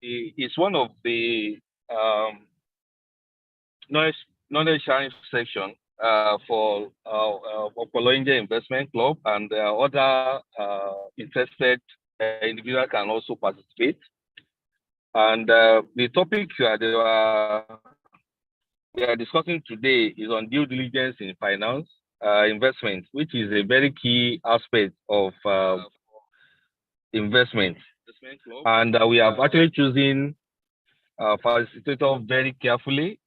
is one of the knowledge knowledge sharing section for Opolo Investment Club, and other interested individuals can also participate. And the topic we are discussing today is on due diligence in finance investment, which is a very key aspect of investment. And we have actually chosen facilitator very carefully.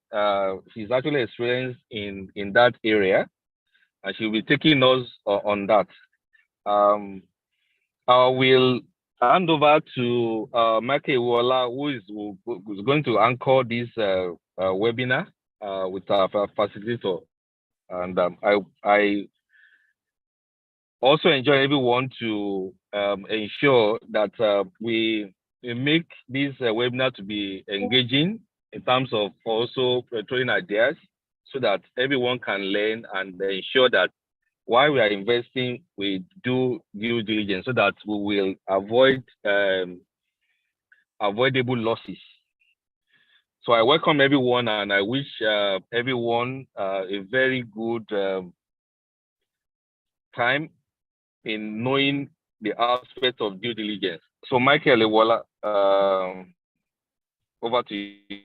She's actually experienced in that area, and she'll be taking us on that. I will hand over to Michael Wola, who's going to anchor this webinar with our facilitator. And I also enjoy everyone to ensure that we make this webinar to be engaging in terms of also throwing ideas, so that everyone can learn and ensure that while we are investing, we do due diligence, so that we will avoid avoidable losses. So I welcome everyone, and I wish everyone a very good time in knowing the aspect of due diligence. So Michael Ewala, over to you.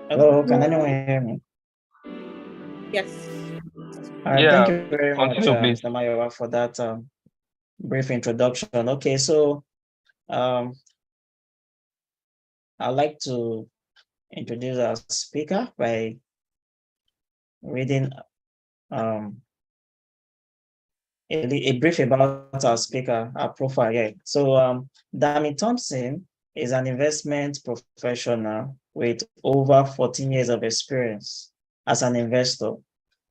Hello, can anyone hear me? Yes. All right, thank you very much, Mr. Mayowa, for that brief introduction. Okay, so I'd like to introduce our speaker by reading a brief about our speaker, our profile. Yeah. So Dami Thompson is an investment professional with over 14 years of experience as an investor,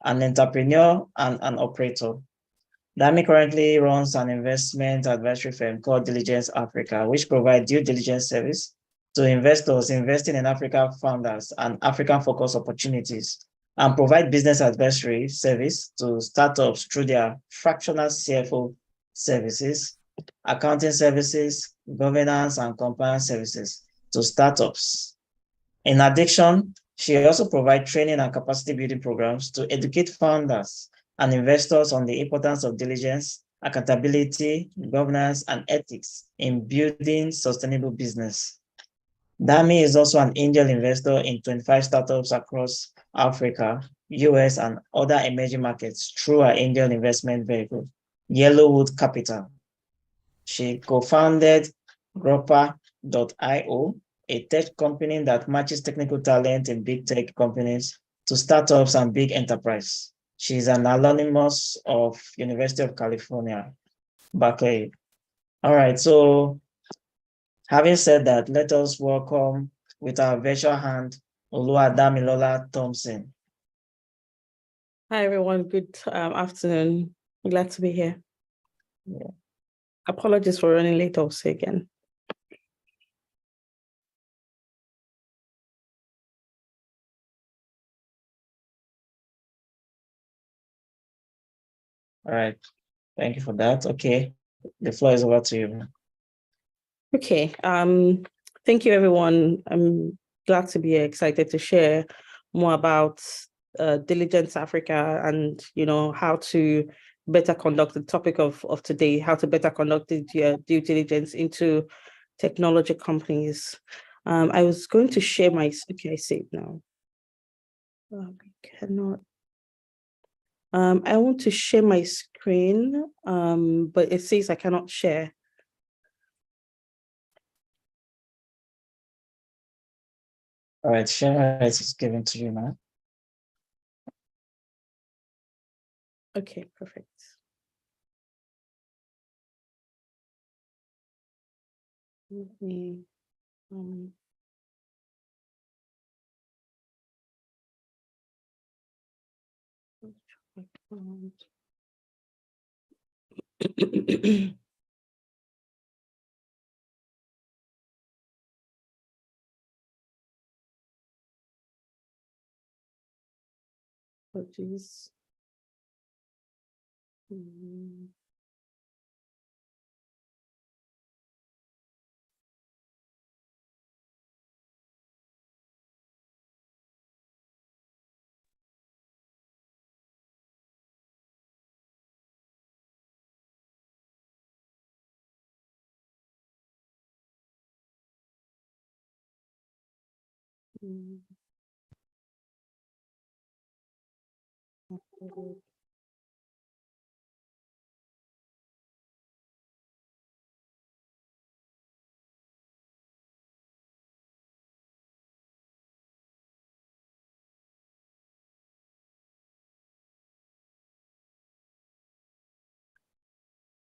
an entrepreneur, and an operator. Dami currently runs an investment advisory firm called Diligence Africa, which provides due diligence service to investors investing in African founders and African-focused opportunities, and provide business advisory service to startups through their fractional CFO services, accounting services, governance, and compliance services to startups. In addition, she also provides training and capacity building programs to educate founders and investors on the importance of diligence, accountability, governance, and ethics in building sustainable business. Dami is also an angel investor in 25 startups across Africa, US, and other emerging markets through her angel investment vehicle, Yellowwood Capital. She co-founded Gropper.io, a tech company that matches technical talent in big tech companies to startups and big enterprise. She's an alumnus of University of California, Berkeley. All right, so having said that, let us welcome with our virtual hand, Oluwadamilola Thompson. Hi, everyone. Good afternoon. I'm glad to be here. Yeah. Apologies for running late also again. All right. Thank you for that. Okay. The floor is over to you. Okay. Thank you, everyone. I'm glad to be here, excited to share more about Diligence Africa and, how to better conduct the topic of today, how to better conduct the due diligence into technology companies. I was going to share my, okay, I see it now. We cannot, I want to share my screen, but it says I cannot share. All right, share rights is given to you now. Okay, perfect. Let me, oh, geez.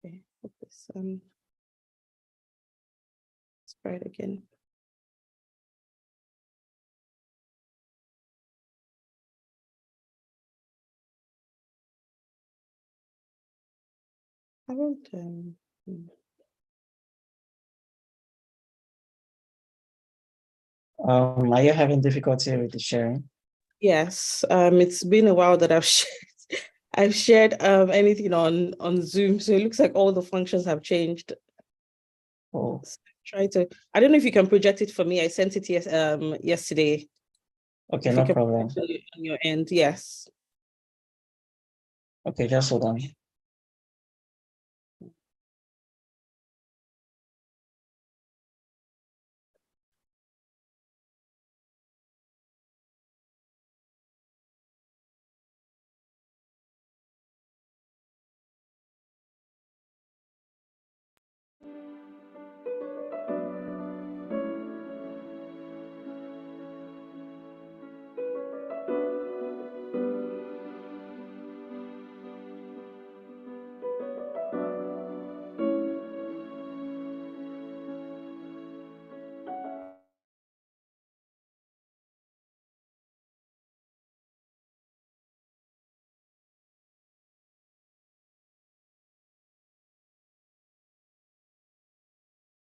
Okay, put this let's try it again. I won't Are you having difficulty with the sharing? yes, it's been a while that I've shared anything on Zoom, so it looks like all the functions have changed. Oh, So try to. I don't know if you can project it for me. I sent it yesterday. okay, If you no can problem. project it on your end, yes. Okay, just hold on.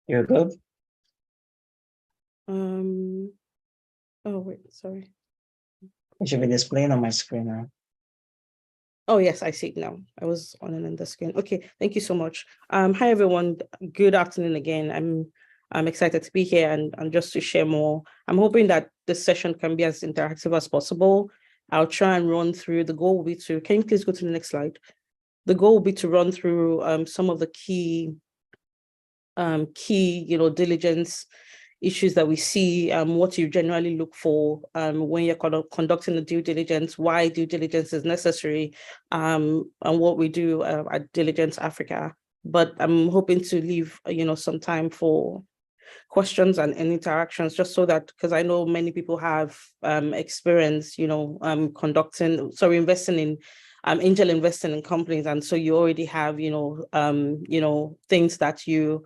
You're good? Oh wait, sorry. It should be displaying on my screen now. Oh yes, I see it now. I was on and in the screen. Okay, thank you so much. Hi everyone. Good afternoon again. I'm excited to be here and just to share more. I'm hoping that this session can be as interactive as possible. I'll try and run through. The goal will be to, can you please go to the next slide? The goal will be to run through some of the key diligence issues that we see, what you generally look for when you're conducting the due diligence, why due diligence is necessary, and what we do at Diligence Africa. But I'm hoping to leave, some time for questions and interactions, just so that, because I know many people have experience, investing in angel investing in companies, and so you already have, things that you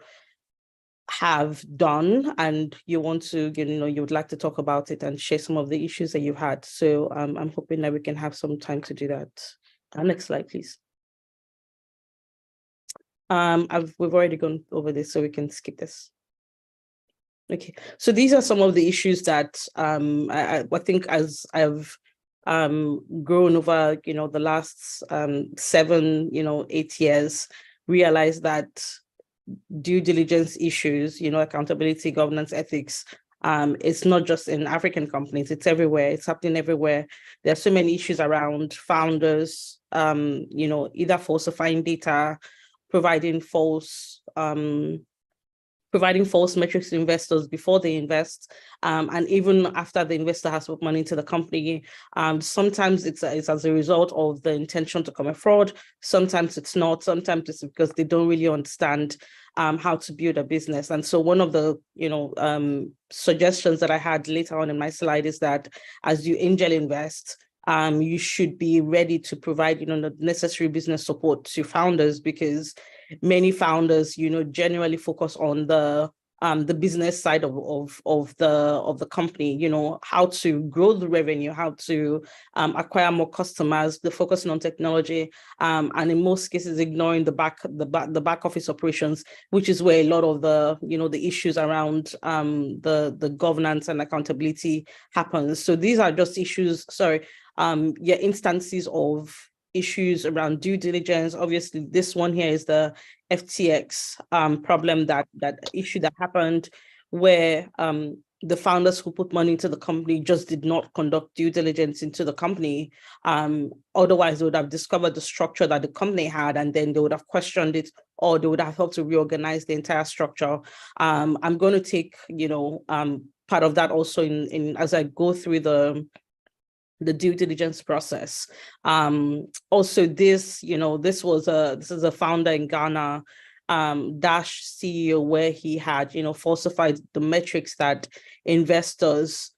have done and you want to, you would like to talk about it and share some of the issues that you've had. So I'm hoping that we can have some time to do that. Next slide, please. We've already gone over this, so we can skip this. Okay, so these are some of the issues that I think as I've grown over, the last 7, 8 years, realized that due diligence issues, accountability, governance, ethics, it's not just in African companies, it's everywhere, it's happening everywhere. There are so many issues around founders, either falsifying data, providing false providing false metrics to investors before they invest, and even after the investor has put money into the company. Sometimes it's as a result of the intention to commit fraud. Sometimes it's not. Sometimes it's because they don't really understand how to build a business. And so one of the suggestions that I had later on in my slide is that as you angel invest, you should be ready to provide, the necessary business support to founders, because many founders, generally focus on the business side of the company, how to grow the revenue, how to acquire more customers. They're focusing on technology, and in most cases ignoring the back office operations, which is where a lot of the issues around the governance and accountability happens. So these are just issues. Instances of issues around due diligence. Obviously, this one here is the FTX problem, that issue that happened where the founders who put money into the company just did not conduct due diligence into the company. Otherwise, they would have discovered the structure that the company had, and then they would have questioned it, or they would have helped to reorganize the entire structure. I'm going to take, part of that also in as I go through the due diligence process. Also, this is a founder in Ghana, Dash CEO, where he had, falsified the metrics that investors,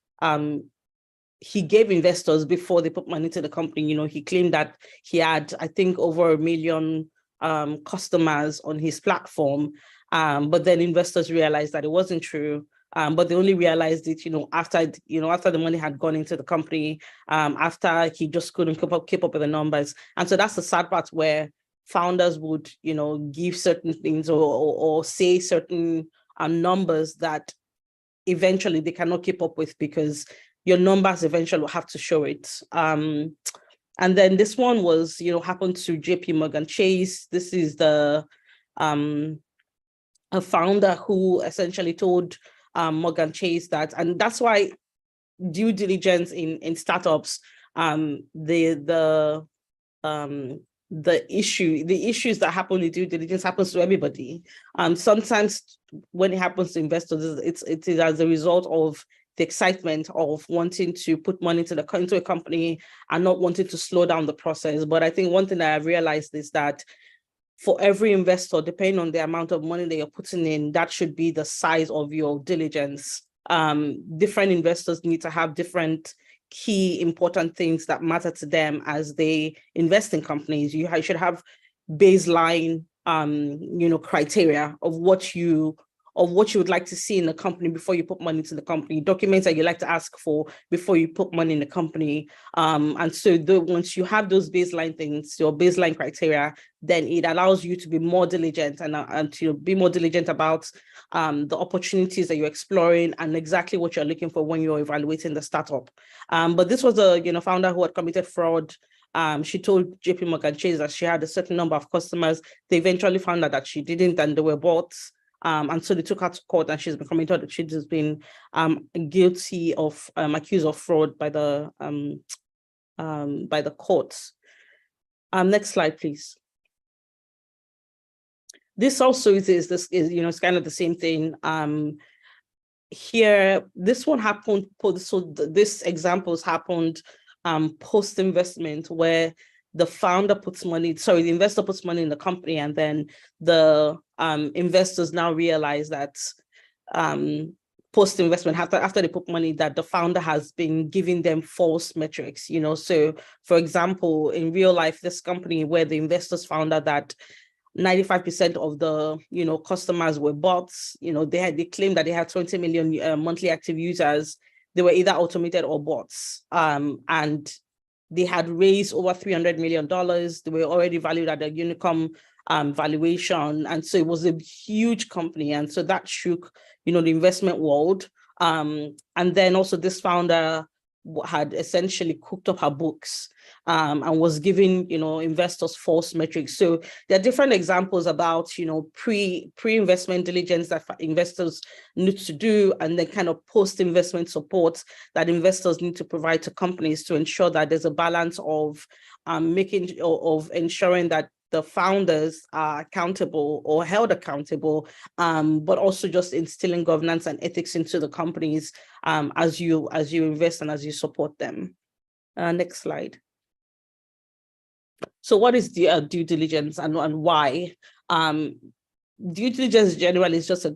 he gave investors before they put money into the company. He claimed that he had, I think, over 1 million customers on his platform. But then investors realized that it wasn't true. But they only realized it, after the money had gone into the company, after he just couldn't keep up with the numbers. And so that's the sad part, where founders would, give certain things or say certain numbers that eventually they cannot keep up with, because your numbers eventually will have to show it. And then this one was, happened to JP Morgan Chase. This is a founder who essentially told Morgan Chase that, and that's why due diligence in startups, the issues that happen in due diligence happens to everybody. Sometimes when it happens to investors, it is as a result of the excitement of wanting to put money into a company and not wanting to slow down the process. But I think one thing that I've realized is that for every investor, depending on the amount of money that you're putting in, that should be the size of your diligence. Different investors need to have different key important things that matter to them as they invest in companies. You should have baseline, criteria of what you would like to see in the company before you put money into the company, documents that you like to ask for before you put money in the company. And so once you have those baseline things, your baseline criteria, then it allows you to be more diligent and to be more diligent about the opportunities that you're exploring and exactly what you're looking for when you're evaluating the startup. But this was a founder who had committed fraud. She told JP Morgan Chase that she had a certain number of customers. They eventually found out that she didn't, and they were bots. And so they took her to court, and she's been committed that she's been guilty of accused of fraud by the courts. Next slide, please. This also is kind of the same thing. Here, this one happened. So this examples happened post investment, where the investor puts money in the company, and then the investors now realize that post investment, after they put money, that the founder has been giving them false metrics. So for example, in real life, this company where the investors found out that 95% of the customers were bots. They claimed that they had 20 million monthly active users. They were either automated or bots, and they had raised over $300 million. They were already valued at a unicorn valuation. And so it was a huge company. And so that shook, the investment world. And then also this founder had essentially cooked up her books and was giving, investors false metrics. So there are different examples about, pre-investment diligence that investors need to do, and then kind of post-investment support that investors need to provide to companies to ensure that there's a balance of ensuring that the founders are accountable or held accountable, but also just instilling governance and ethics into the companies as you invest and as you support them. Next slide. So what is the due diligence and why? Due diligence generally is just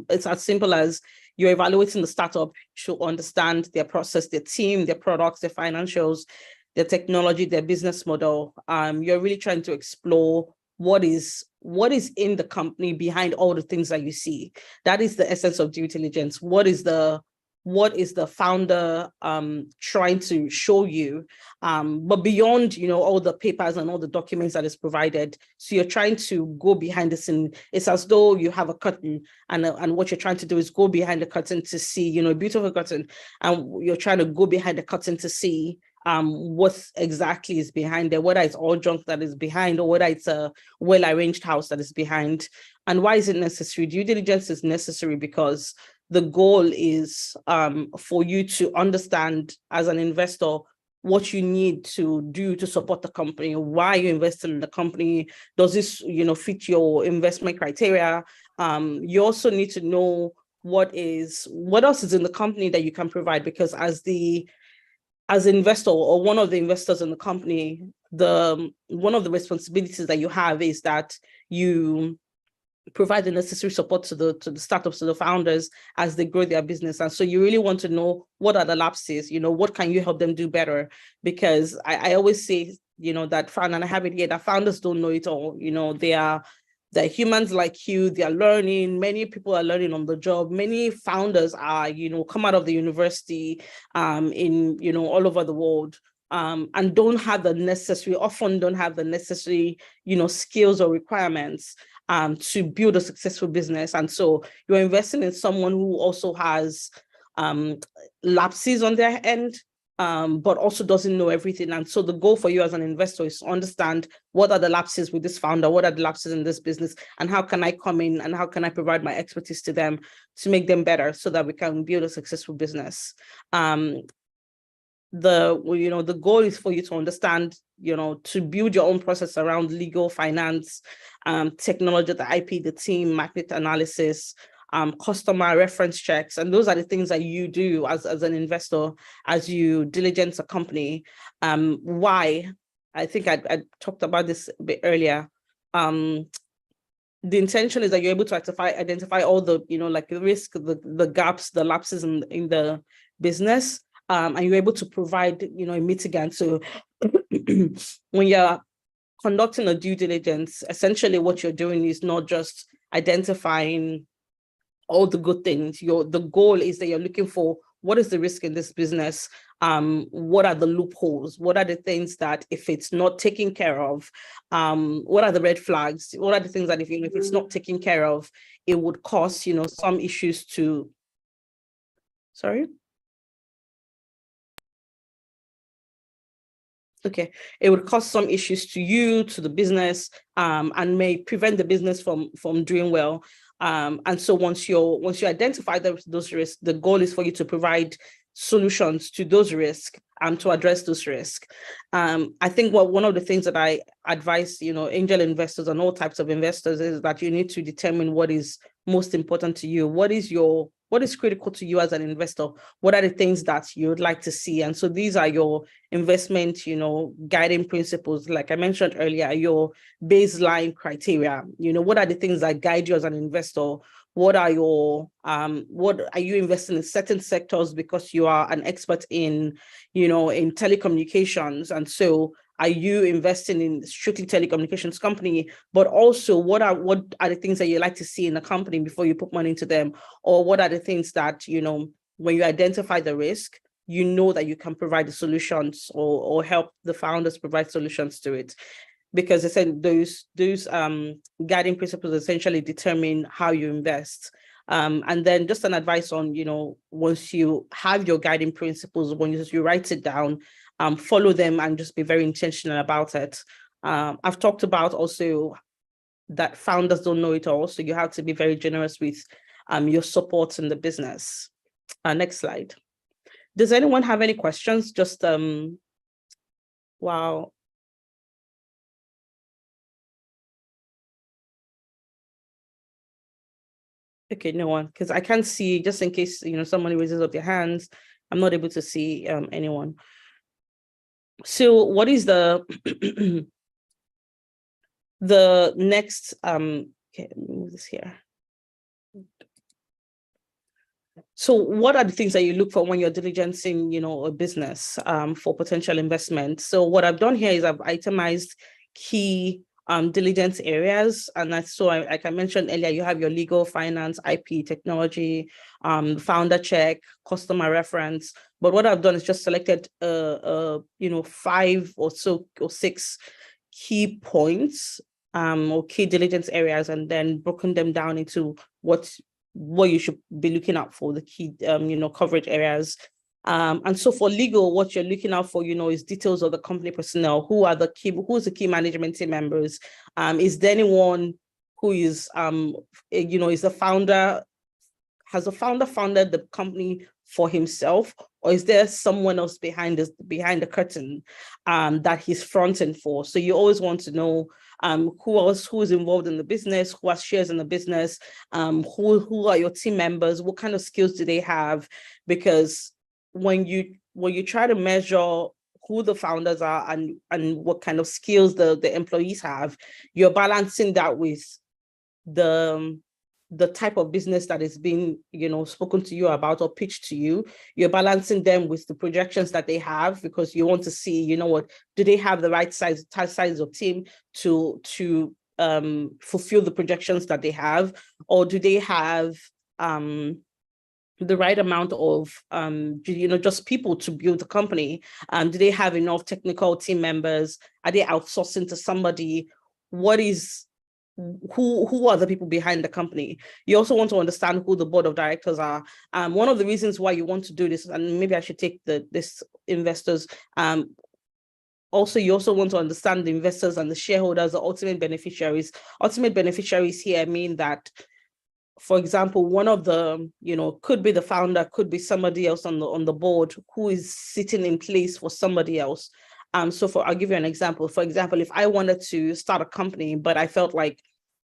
it's as simple as you're evaluating the startup to understand their process, their team, their products, their financials, their technology, their business model. You're really trying to explore what is in the company behind all the things that you see. That is the essence of due diligence. What is the founder trying to show you, but beyond all the papers and all the documents that is provided. So you're trying to go behind the scene. It's as though you have a curtain, and what you're trying to do is go behind the curtain to see a beautiful curtain, and you're trying to go behind the curtain to see what exactly is behind there, whether it's all junk that is behind or whether it's a well-arranged house that is behind. And why is it necessary? Due diligence is necessary because the goal is for you to understand as an investor what you need to do to support the company. Why are you investing in the company? Does this fit your investment criteria? You also need to know what else is in the company that you can provide, because as investor or one of the investors in the company, one of the responsibilities that you have is that you provide the necessary support to the startups, to the founders as they grow their business. And so you really want to know what are the lapses, what can you help them do better? Because I always say, that and I have it here, that founders don't know it all. They're humans like you, they are learning. Many people are learning on the job. Many founders are, come out of the university in, all over the world. And often don't have the necessary, skills or requirements to build a successful business. And so you're investing in someone who also has lapses on their end, but also doesn't know everything. And so the goal for you as an investor is to understand what are the lapses with this founder, what are the lapses in this business, and how can I come in and how can I provide my expertise to them to make them better so that we can build a successful business. The goal is for you to understand, to build your own process around legal, finance, technology, the IP, the team, market analysis, customer reference checks. And those are the things that you do as an investor, as you diligence a company. Why? I think I talked about this a bit earlier. The intention is that you're able to identify all the, like the risk, the gaps, the lapses in the business. And you're able to provide, a mitigant. So when you're conducting a due diligence, essentially what you're doing is not just identifying all the good things. The goal is that you're looking for what is the risk in this business? What are the loopholes? What are the things that if it's not taken care of, what are the red flags? What are the things that if it's not taken care of, it would cause, some issues to, sorry? Okay, it would cause some issues to you, to the business, and may prevent the business from doing well. And so once you identify those risks, the goal is for you to provide solutions to those risks and to address those risks. I think one of the things that I advise, angel investors and all types of investors is that you need to determine what is most important to you. What is critical to you as an investor? What are the things that you would like to see? And so these are your investment, guiding principles. Like I mentioned earlier, your baseline criteria. What are the things that guide you as an investor? What are you investing in certain sectors because you are an expert in telecommunications? And so are you investing in strictly telecommunications company, but also what are the things that you like to see in a company before you put money into them? Or what are the things that, when you identify the risk, that you can provide the solutions or help the founders provide solutions to it? Because I said those guiding principles essentially determine how you invest. And then just an advice on, once you have your guiding principles, when you write it down, follow them and just be very intentional about it. I've talked about also that founders don't know it all, so you have to be very generous with your support in the business. Next slide. Does anyone have any questions? Just wow. Okay, no one, because I can't see, just in case, somebody raises up their hands, I'm not able to see anyone. So what is the the next, okay, let me move this here. So what are the things that you look for when you're diligencing, a business for potential investment? So what I've done here is I've itemized key diligence areas. And like I mentioned earlier, you have your legal, finance, IP, technology, founder check, customer reference. But what I've done is just selected 5 or so or 6 key points or key diligence areas, and then broken them down into what you should be looking out for, the key coverage areas. And so for legal, what you're looking out for, is details of the company personnel. Who's the key management team members? Is there anyone who is is the founder? Has the founder founded the company for himself, or is there someone else behind the curtain that he's fronting for? So you always want to know who is involved in the business, who has shares in the business, who are your team members, what kind of skills do they have? Because when you try to measure who the founders are and what kind of skills the employees have, you're balancing that with the type of business that is being spoken to you about or pitched to you. You're balancing them with the projections that they have, because you want to see, do they have the right size of team to fulfill the projections that they have, or do they have the right amount of just people to build the company? Do they have enough technical team members? Are they outsourcing to somebody? Who are the people behind the company? You also want to understand who the board of directors are. One of the reasons why you want to do this, and maybe I should take this investors, also, you also want to understand the investors and the shareholders, the ultimate beneficiaries. Ultimate beneficiaries here mean that, for example, one of the, could be the founder, could be somebody else on the board who is sitting in place for somebody else. I'll give you an example. For example, if I wanted to start a company, but I felt like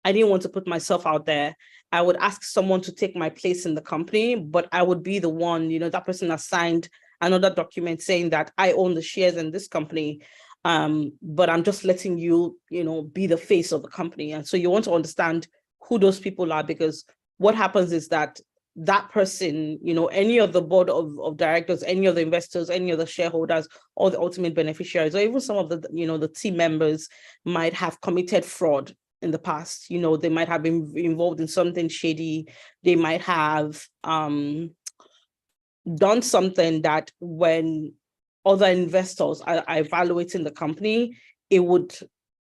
I didn't want to put myself out there, I would ask someone to take my place in the company, but I would be the one, that person has signed another document saying that I own the shares in this company, but I'm just letting you, be the face of the company. And so you want to understand who those people are, because what happens is that person, any of the board of directors, any of the investors, any of the shareholders, or the ultimate beneficiaries, or even some of the, the team members might have committed fraud in the past. They might have been involved in something shady. They might have done something that when other investors are evaluating the company, it would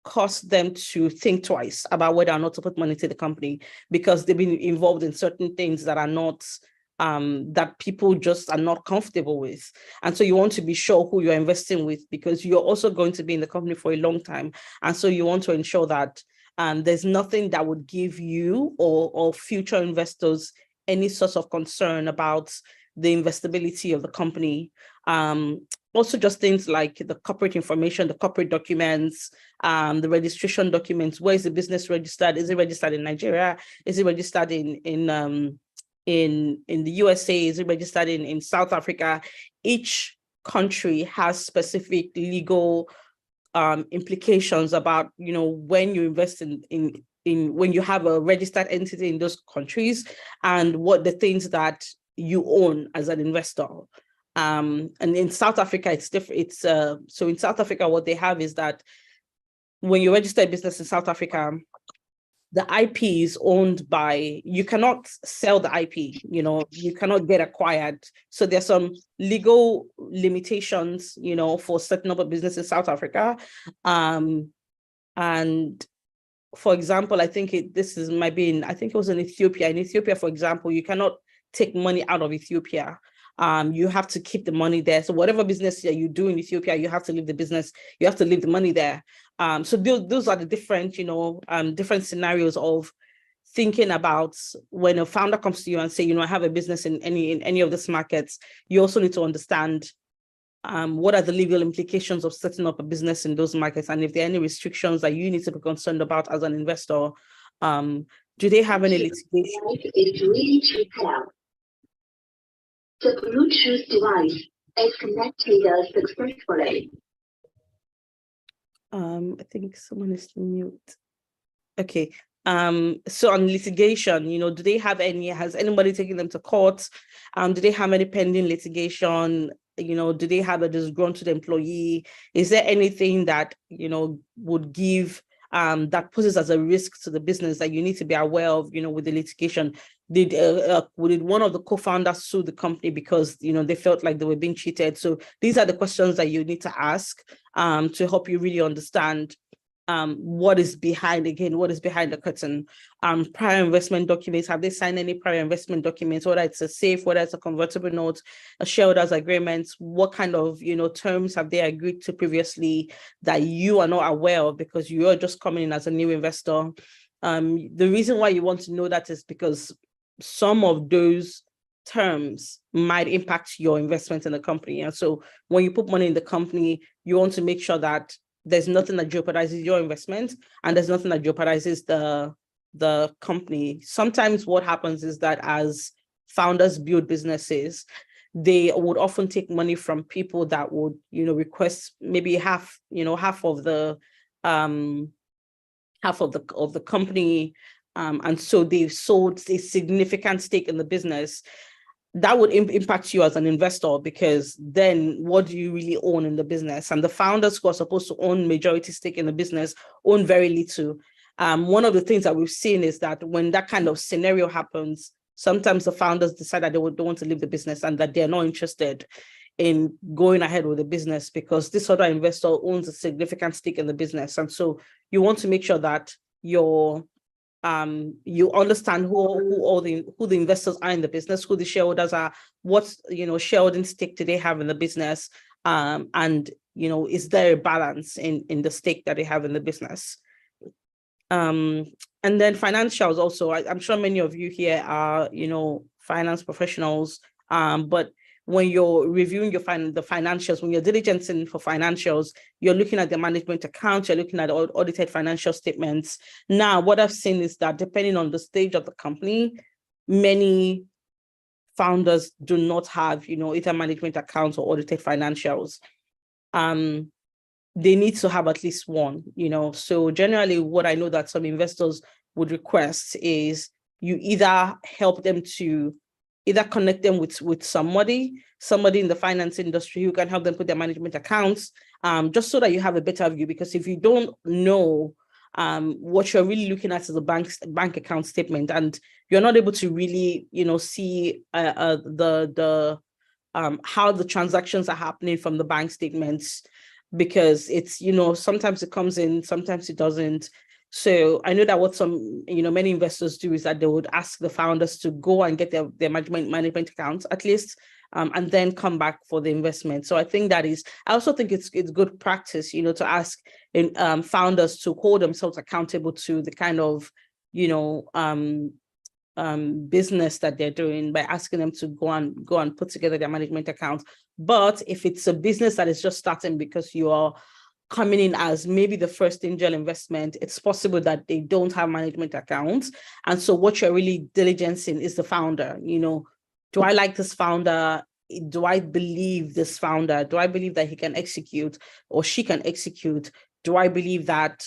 cause them to think twice about whether or not to put money into the company, because they've been involved in certain things that are not that people just are not comfortable with. And so you want to be sure who you're investing with, because you're also going to be in the company for a long time. And so you want to ensure that there's nothing that would give you or future investors any sort of concern about the investability of the company. Also just things like the corporate information, the corporate documents, the registration documents. Where is the business registered? Is it registered in Nigeria? Is it registered in the USA? Is it registered in South Africa? Each country has specific legal implications about, when you invest in when you have a registered entity in those countries, and what the things that you own as an investor. And in South Africa, it's different. So in South Africa, what they have is that when you register a business in South Africa, the IP is owned by, you cannot sell the IP, you cannot get acquired. So there's some legal limitations, for setting up a business in South Africa. And for example, I think it was in Ethiopia. In Ethiopia, for example, you cannot take money out of Ethiopia. You have to keep the money there. So whatever business you do in Ethiopia, you have to leave the business, you have to leave the money there. So those are the different, different scenarios of thinking about when a founder comes to you and say, I have a business in any of these markets. You also need to understand what are the legal implications of setting up a business in those markets, and if there are any restrictions that you need to be concerned about as an investor, Do they have any litigation? It's ready to pair. The Bluetooth device is connected successfully. I think someone is mute. Okay. So on litigation, do they have has anybody taken them to court? Do they have any pending litigation? Do they have a disgruntled employee? Is there anything that, would give that poses as a risk to the business that you need to be aware of, with the litigation? Did one of the co-founders sue the company because, they felt like they were being cheated? So these are the questions that you need to ask to help you really understand what is behind the curtain. Prior investment documents, have they signed any prior investment documents, whether it's a SAFE, whether it's a convertible note, a shareholders agreement? What kind of terms have they agreed to previously that you are not aware of because you are just coming in as a new investor? The reason why you want to know that is because some of those terms might impact your investment in the company. And so when you put money in the company, you want to make sure that there's nothing that jeopardizes your investment and there's nothing that jeopardizes the company. Sometimes what happens is that as founders build businesses, they would often take money from people that would, request maybe half of the company. And so they've sold a significant stake in the business. That would impact you as an investor, because then what do you really own in the business? And the founders who are supposed to own majority stake in the business own very little. One of the things that we've seen is that when that kind of scenario happens, sometimes the founders decide that they don't want to leave the business and that they're not interested in going ahead with the business because this other investor owns a significant stake in the business. And so you want to make sure that you understand who the investors are in the business, who the shareholders are, what shareholding stake do they have in the business, and is there a balance in the stake that they have in the business. And then financials also. I'm sure many of you here are finance professionals, but when you're reviewing the financials, when you're diligencing for financials, you're looking at the management accounts, you're looking at audited financial statements. Now, what I've seen is that depending on the stage of the company, many founders do not have, either management accounts or audited financials. They need to have at least one, So generally, what I know that some investors would request is you either help them to either connect them with somebody in the finance industry who can help them put their management accounts, just so that you have a better view. Because if you don't know what you're really looking at is a bank account statement, and you're not able to really, see how the transactions are happening from the bank statements, because it's, sometimes it comes in, sometimes it doesn't. So I know that what many investors do is that they would ask the founders to go and get their management accounts at least, and then come back for the investment. So I also think it's good practice, to ask founders to hold themselves accountable to the kind of, business that they're doing by asking them to go and put together their management accounts. But if it's a business that is just starting because you are coming in as maybe the first angel investment, it's possible that they don't have management accounts. And so what you're really diligencing is the founder. Do I like this founder? Do I believe this founder? Do I believe that he can execute or she can execute? Do I believe that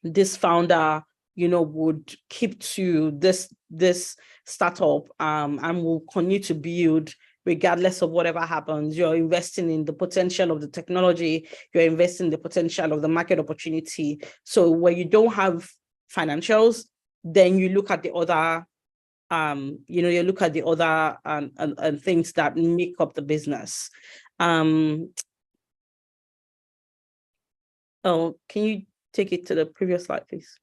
this founder, would keep to this startup and will continue to build regardless of whatever happens? You're investing in the potential of the technology, you're investing in the potential of the market opportunity. So where you don't have financials, then you look at the other, things that make up the business. Can you take it to the previous slide, please?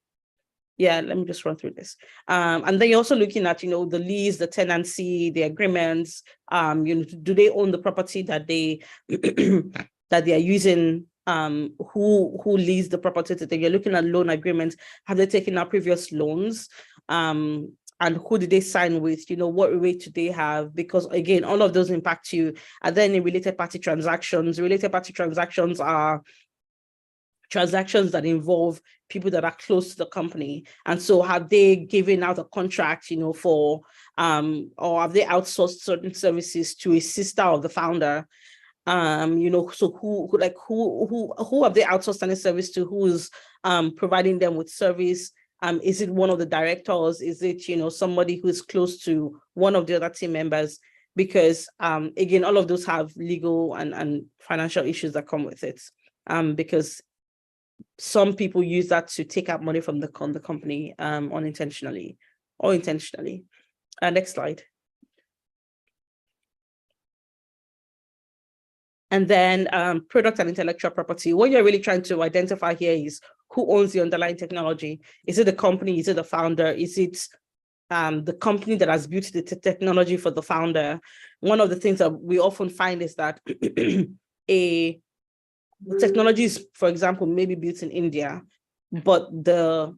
Yeah, let me just run through this. And then you're also looking at, the lease, the tenancy, the agreements. Do they own the property that they that they are using? Who leased the property to them? You're looking at loan agreements. Have they taken out previous loans? And who did they sign with? What rate do they have? Because again, all of those impact you. Are there any related party transactions? Related party transactions are transactions that involve people that are close to the company. And so have they given out a contract, for, or have they outsourced certain services to a sister of the founder? So who have they outsourced any service to? Who's providing them with service? Is it one of the directors? Is it, somebody who's close to one of the other team members? Because again, all of those have legal and financial issues that come with it. Because some people use that to take out money from the company unintentionally or intentionally. Next slide. And then product and intellectual property. What you're really trying to identify here is who owns the underlying technology. Is it the company? Is it the founder? Is it the company that has built the technology for the founder? One of the things that we often find is that the technology is, for example, maybe built in India, but the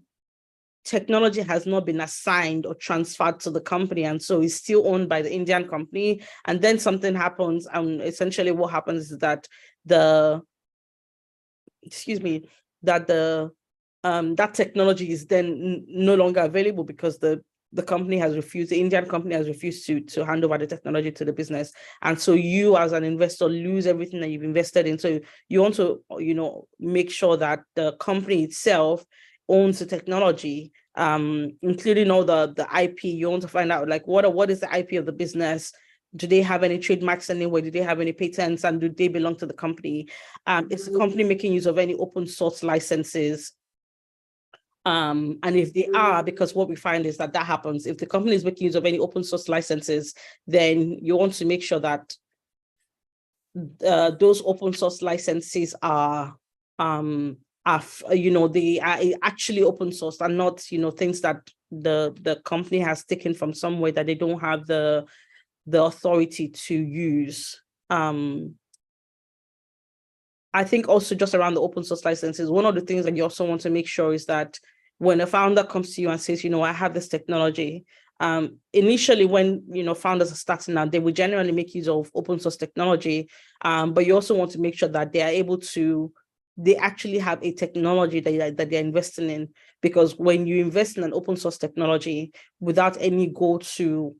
technology has not been assigned or transferred to the company, and so it's still owned by the Indian company. And then something happens, and essentially what happens is that that technology is then no longer available because the company has refused, the Indian company has refused to hand over the technology to the business. And so you as an investor lose everything that you've invested in. So you want to, make sure that the company itself owns the technology, including all the IP. You want to find out what is the IP of the business? Do they have any trademarks anywhere? Do they have any patents? And do they belong to the company? Is the company making use of any open source licenses? And if they are, because what we find is that happens, if the company is making use of any open source licenses, then you want to make sure that those open source licenses are they are actually open source and not, things that the company has taken from somewhere that they don't have the authority to use. I think also just around the open source licenses, one of the things that you also want to make sure is that when a founder comes to you and says, I have this technology, initially when, founders are starting out, they will generally make use of open source technology, but you also want to make sure that they are able to, they actually have a technology that they're investing in, because when you invest in an open source technology without any goal to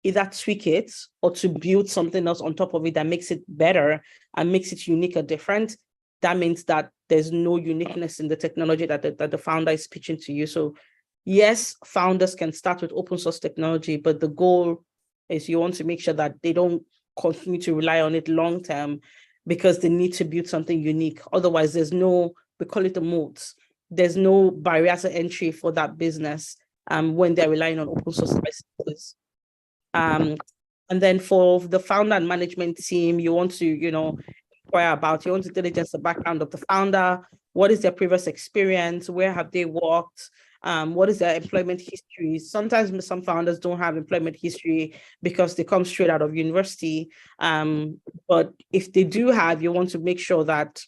either tweak it or to build something else on top of it that makes it better and makes it unique or different, that means that there's no uniqueness in the technology that the founder is pitching to you. So yes, founders can start with open source technology, but the goal is you want to make sure that they don't continue to rely on it long term, because they need to build something unique. Otherwise, there's no, we call it the moats. There's no barrier to entry for that business when they're relying on open source licenses. And then for the founder and management team, you want to, inquire about, you want to diligence the background of the founder. What is their previous experience? Where have they worked? What is their employment history? Sometimes some founders don't have employment history because they come straight out of university. But if they do have, you want to make sure that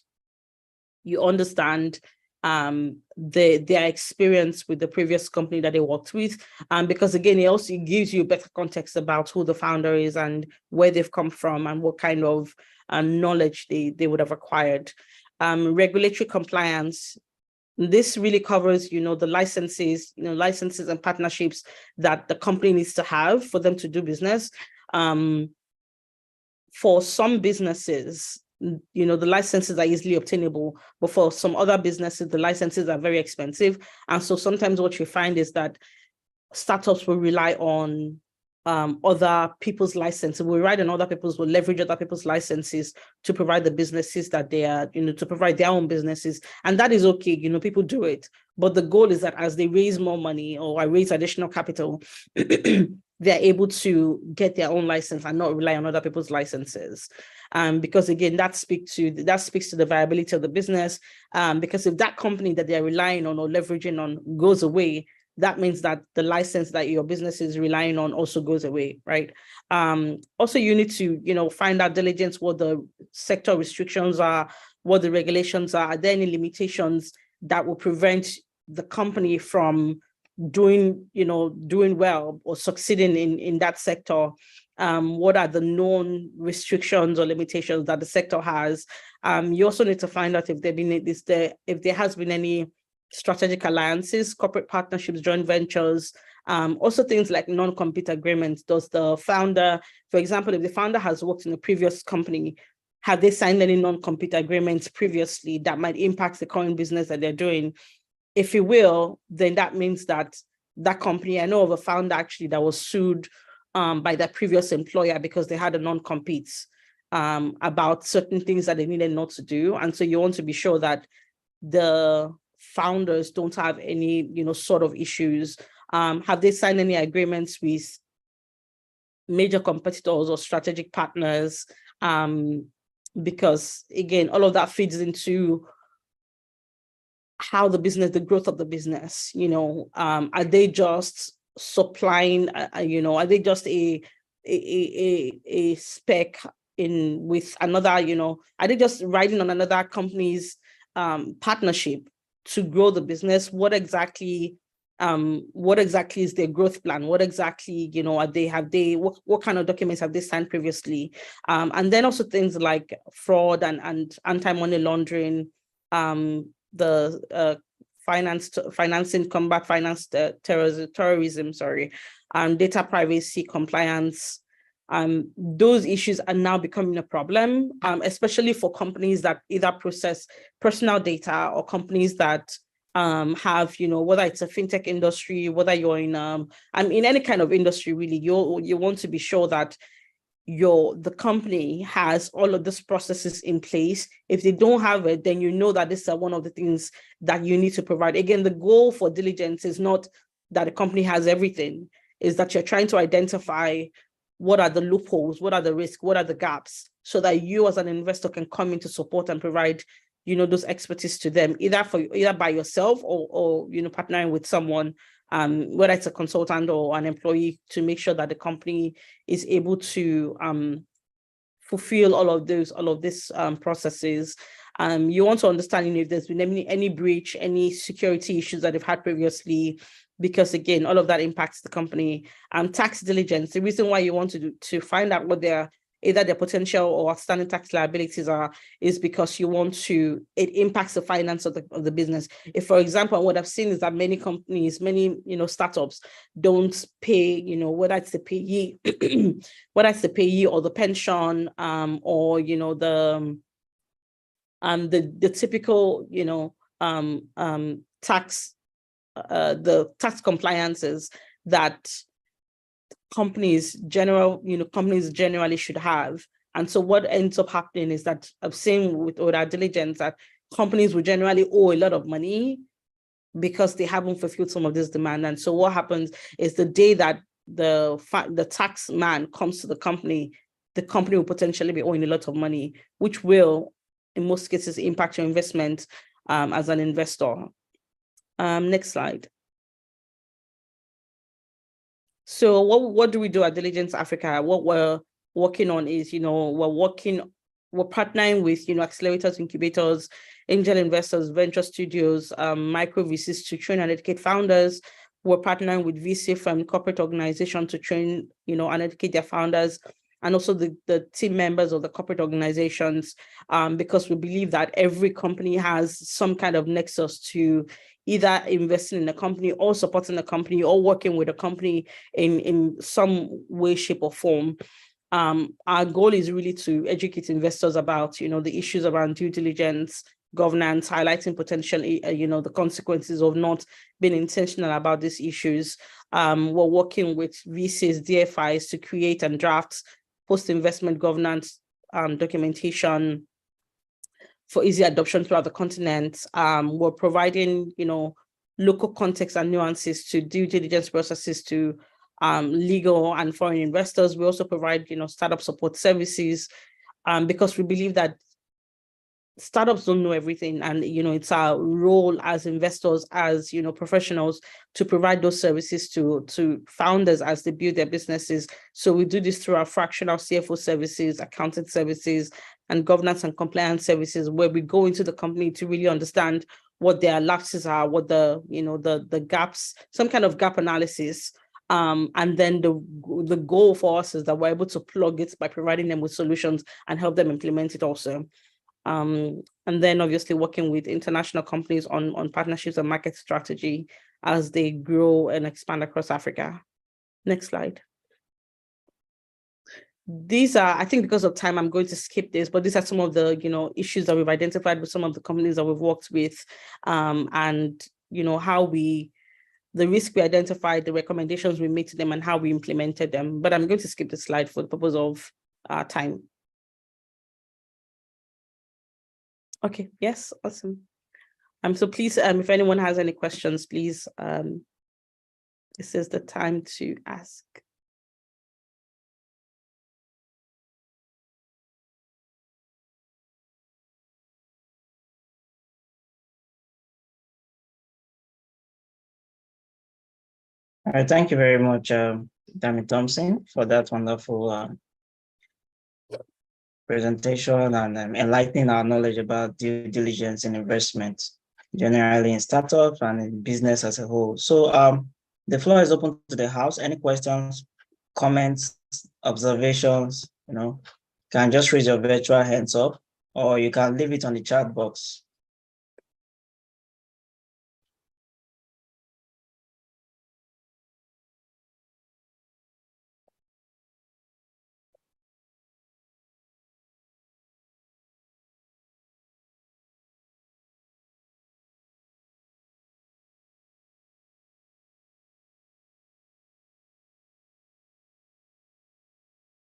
you understand their experience with the previous company that they worked with, because again, it also gives you better context about who the founder is and where they've come from and what kind of knowledge they would have acquired. Regulatory compliance. This really covers, the licenses, licenses and partnerships that the company needs to have for them to do business. For some businesses, the licenses are easily obtainable, but for some other businesses, the licenses are very expensive. And so sometimes what you find is that startups will rely on other people's licenses, will leverage other people's licenses to provide the businesses that they are, to provide their own businesses. And that is okay, people do it. But the goal is that as they raise more money or raise additional capital, they're able to get their own license and not rely on other people's licenses. Because again, that speaks to the viability of the business. Because if that company that they're relying on or leveraging on goes away, that means that the license that your business is relying on also goes away, right? Also, you need to, find out diligence what the sector restrictions are, what the regulations are. Are there any limitations that will prevent the company from doing well or succeeding in that sector. What are the known restrictions or limitations that the sector has? You also need to find out if there has been any strategic alliances, corporate partnerships, joint ventures, also things like non-compete agreements. Does the founder, for example, if the founder has worked in a previous company, have they signed any non-compete agreements previously that might impact the current business that they're doing? If it will, then that means that that company, I know of a founder actually that was sued by their previous employer because they had a non-compete about certain things that they needed not to do. And so you want to be sure that the founders don't have any, sort of issues. Have they signed any agreements with major competitors or strategic partners? Because again, all of that feeds into how the growth of the business, are they just supplying, are they just a spec in with another, are they just riding on another company's partnership to grow the business? What exactly is their growth plan? What exactly, what kind of documents have they signed previously? And then also things like fraud and anti-money laundering, the financing, combat finance, terrorism, data privacy compliance. Those issues are now becoming a problem, especially for companies that either process personal data or companies that have, whether it's a fintech industry, whether you're in any kind of industry, really, you want to be sure that the company has all of these processes in place. If they don't have it, then that this is one of the things that you need to provide. Again, the goal for diligence is not that the company has everything, is that you're trying to identify what are the loopholes, what are the risks, what are the gaps, so that you as an investor can come in to support and provide, those expertise to them, either by yourself or partnering with someone, whether it's a consultant or an employee, to make sure that the company is able to fulfill all of these processes. You want to understand if there's been any breach, any security issues that they've had previously, because again, all of that impacts the company. Tax diligence, the reason why you want to find out what either their potential or outstanding tax liabilities are, is because it impacts the finance of the business. If, for example, what I've seen is that many companies, startups don't pay, whether it's the payee, or the pension, or, the typical, tax, the tax compliances that companies generally should have. And so what ends up happening is that I've seen with our diligence that companies will generally owe a lot of money because they haven't fulfilled some of this demand. And so what happens is the day that the tax man comes to the company will potentially be owing a lot of money, which will, in most cases, impact your investment as an investor. Next slide. So what do we do at Diligence Africa? What we're working on is, we're partnering with, accelerators, incubators, angel investors, venture studios, micro VCs to train and educate founders. We're partnering with VC from corporate organizations to train, and educate their founders, and also the team members of the corporate organizations, because we believe that every company has some kind of nexus to either investing in a company or supporting a company or working with a company in some way, shape, or form. Our goal is really to educate investors about, the issues around due diligence, governance, highlighting potentially, the consequences of not being intentional about these issues. We're working with VCs, DFIs to create and draft post-investment governance documentation for easy adoption throughout the continent. We're providing, local context and nuances to due diligence processes to legal and foreign investors. We also provide, startup support services, because we believe that startups don't know everything, and it's our role as investors, as professionals, to provide those services to founders as they build their businesses. So we do this through our fractional CFO services, accounting services, and governance and compliance services, where we go into the company to really understand what their lapses are, what the gaps, some kind of gap analysis. And then the goal for us is that we're able to plug it by providing them with solutions and help them implement it also. And then obviously working with international companies on partnerships and market strategy as they grow and expand across Africa. Next slide. These are, I think because of time, I'm going to skip this, but these are some of the, issues that we've identified with some of the companies that we've worked with, and, how the risk we identified, the recommendations we made to them and how we implemented them. But I'm going to skip the slide for the purpose of time. Okay, yes, awesome. So please, if anyone has any questions, please, this is the time to ask. All right, thank you very much, Dami Thompson, for that wonderful presentation and enlightening our knowledge about due diligence in investment, generally in startups and in business as a whole. So the floor is open to the house. Any questions, comments, observations, can just raise your virtual hands up, or you can leave it on the chat box.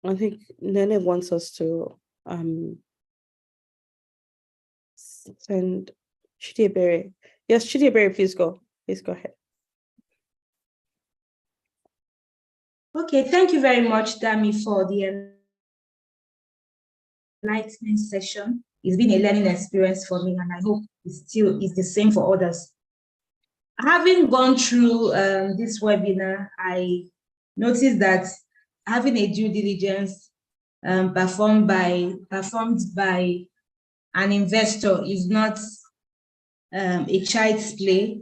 I think Nene wants us to send Chidiebere. Yes, Chidiebere, please go. Please go ahead. Okay, thank you very much, Dami, for the enlightening session. It's been a learning experience for me, and I hope it's the same for others. Having gone through this webinar, I noticed that having a due diligence performed by an investor is not a child's play.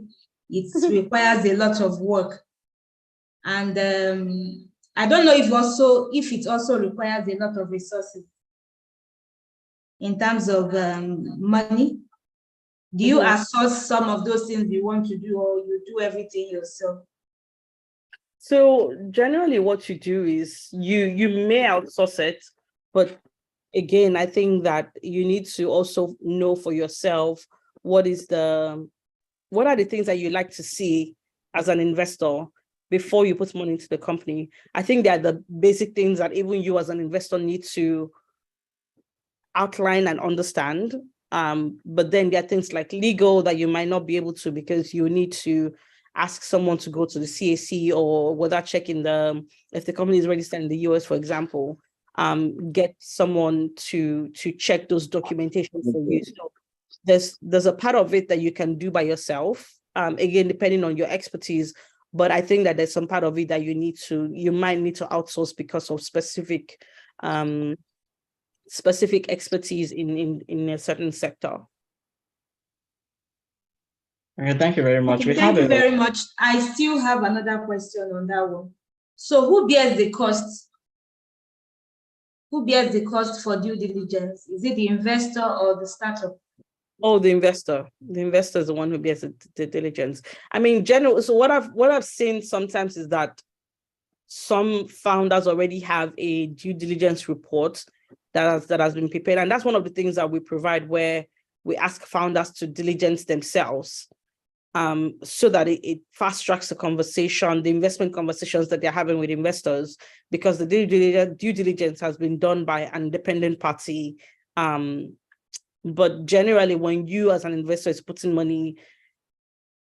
It requires a lot of work, and I don't know if it also requires a lot of resources in terms of money. Do you outsource some of those things you want to do, or you do everything yourself? So generally what you do is you may outsource it, but again, I think that you need to also know for yourself what are the things that you like to see as an investor before you put money into the company. I think that the basic things that even you as an investor need to outline and understand. But then there are things like legal that you might not be able to, because you need to ask someone to go to the CAC, or without checking if the company is registered in the US, for example, get someone to check those documentation for you. So there's a part of it that you can do by yourself, again, depending on your expertise. But I think that there's some part of it that you might need to outsource because of specific expertise in a certain sector. Okay, thank you very much. Okay, thank you very much. I still have another question on that one. So who bears the cost? Who bears the cost for due diligence? Is it the investor or the startup? Oh, the investor. The investor is the one who bears the diligence. I mean, so what I've seen sometimes is that some founders already have a due diligence report that has been prepared, and that's one of the things that we provide, where we ask founders to diligence themselves, so that it fast tracks the conversation, the investment conversations that they're having with investors, because the due diligence has been done by an independent party. But generally, when you as an investor is putting money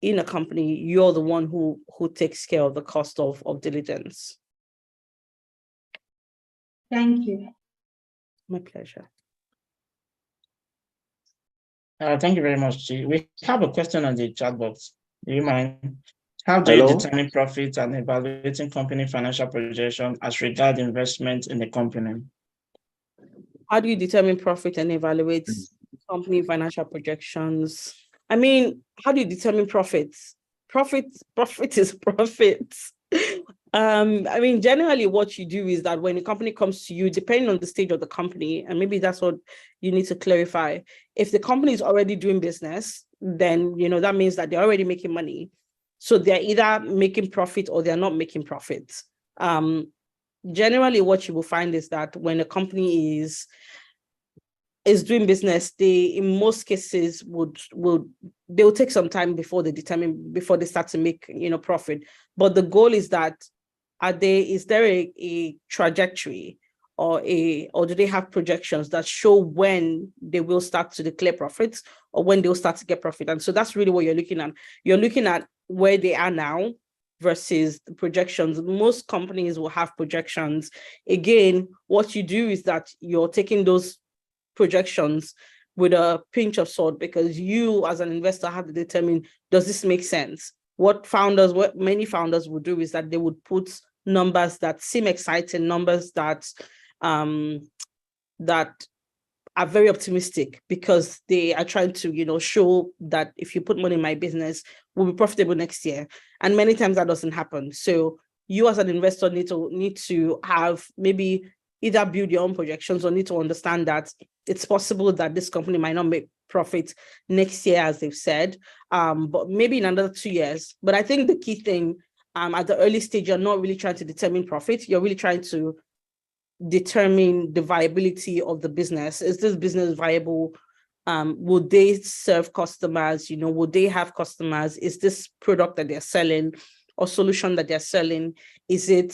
in a company, you're the one who takes care of the cost of diligence. Thank you. My pleasure. Thank you very much. We have a question on the chat box. Do you mind? How do you determine profit and evaluating company financial projection as regard investment in the company? How do you determine profit and evaluate company financial projections? I mean, how do you determine profits? Profit is profit. I mean, generally what you do is that when a company comes to you, depending on the stage of the company, and maybe that's what you need to clarify. If the company is already doing business, then, you know, that means that they're already making money. So they're either making profit or they're not making profit. Generally what you will find is that when a company is doing business, they in most cases they'll take some time before they start to make, you know, profit. But the goal is that is there a trajectory or do they have projections that show when they will start to declare profits or when they'll start to get profit? And so that's really what you're looking at. You're looking at where they are now versus the projections. Most companies will have projections. Again, what you do is that you're taking those projections with a pinch of salt, because you as an investor have to determine, does this make sense? What many founders would do is that they would put numbers that seem exciting, numbers that that are very optimistic, because they are trying to, you know, show that if you put money in my business, we'll be profitable next year. And many times that doesn't happen. So you as an investor need to have maybe either build your own projections or need to understand that it's possible that this company might not make profit next year, as they've said, but maybe in another 2 years. But I think the key thing at the early stage, you're not really trying to determine profit. You're really trying to determine the viability of the business. Is this business viable? Would they serve customers? You know, would they have customers? Is this product that they're selling or solution that they're selling, is it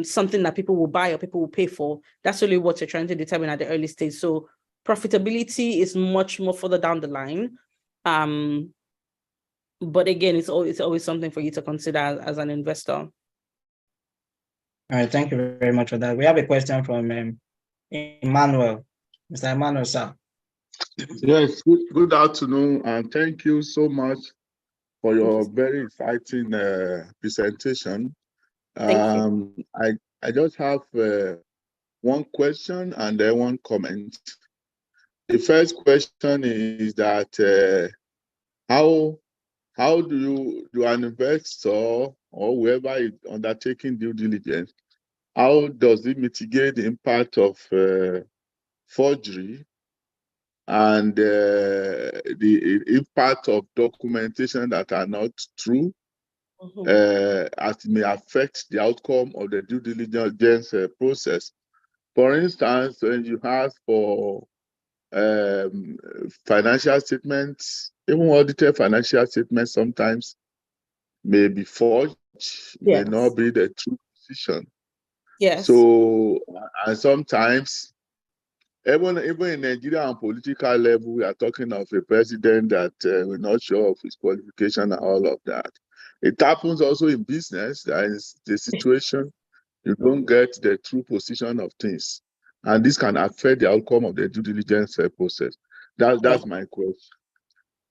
something that people will buy or people will pay for? That's really what you're trying to determine at the early stage. So profitability is much more further down the line. But again, it's always something for you to consider as an investor. All right, thank you very much for that. We have a question from Emmanuel. Mr. Emmanuel, sir. Yes, good afternoon, and thank you so much for your very exciting presentation. Thank you. I just have one question and then one comment. The first question is that how do an investor or whoever is undertaking due diligence, how does it mitigate the impact of forgery and the impact of documentation that are not true, as it may affect the outcome of the due diligence process? For instance, when you ask for financial statements, even audited financial statements sometimes may be forged, may not be the true position. Yes. So, and sometimes, even in Nigeria on political level, we are talking of a president that we're not sure of his qualification and all of that. It happens also in business. That is the situation, you don't get the true position of things. And this can affect the outcome of the due diligence process. That's my question.